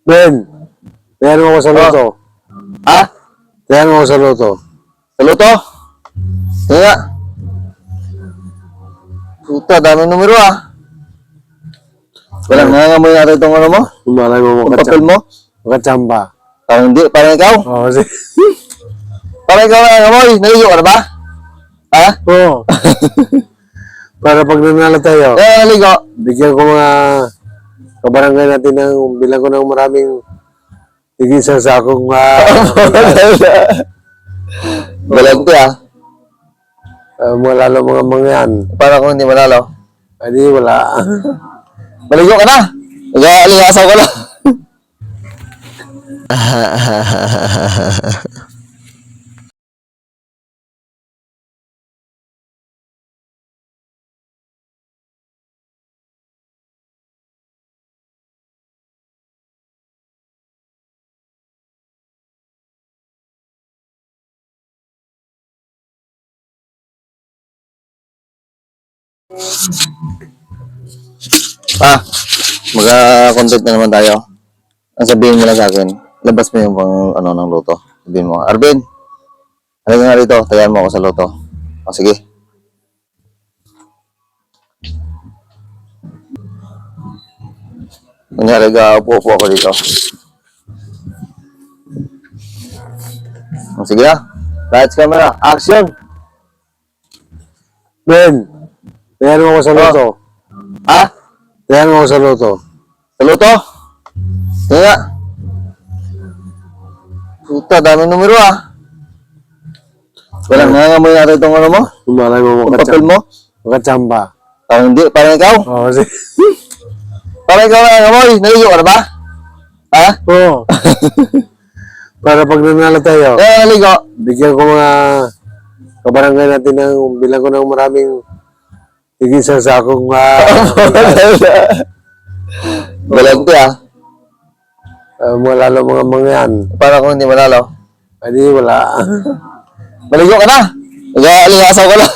Ben, tayan mo ako sa loto. Ha? Tayan mo ako sa loto. Sa loto? Sige nga. Puta, daming numero ah. Walang nangangamoy natin itong ano mo? Malay mo Itong papel mo? makachamba. Parang hindi, parang ikaw? Oo, kasi. Parang ikaw nangangamoy. Naligo ka na ba? Ha? Oo. Para pag nanalo tayo, Naligo. bigyan ko mga kabarangay natin ng bilang ko ng maraming higit sa sakong Balagti ah. mga lalo mga yan. Parang kung hindi manalo. Adi wala. Maligo ka na. Nag-aaligasaw ka na. Mag-content na naman tayo. Ang sabihin mo lang sa akin, labas mo yung pang ano ng loto. Sabihin mo, Arvin, halika nga rito, tayan mo ako sa loto. O sige. Kunyari ka, upo ako dito. O sige na. Lights, camera, action! Ben, tayan mo ako sa loto. Ha? Tayan mo ako sa loto. Sa loto? Sige nga. Puta, daming numero ah. Walang nangangamoy natin itong ano mo? Malay mo Itong papel mo? makachamba. Parang hindi, parang ikaw? Oo, kasi. Parang ikaw nangangamoy. Naligo ka na ba? Ha? Oo. Para pag nanalo tayo, Naligo. bigyan ko mga kabarangay natin ng bilang ko ng maraming higit sa sakong Balagti ah. mga lalo mga yan. Parang kung hindi manalo. Adi wala. Maligo ka na. Nag-aaligasaw ka na.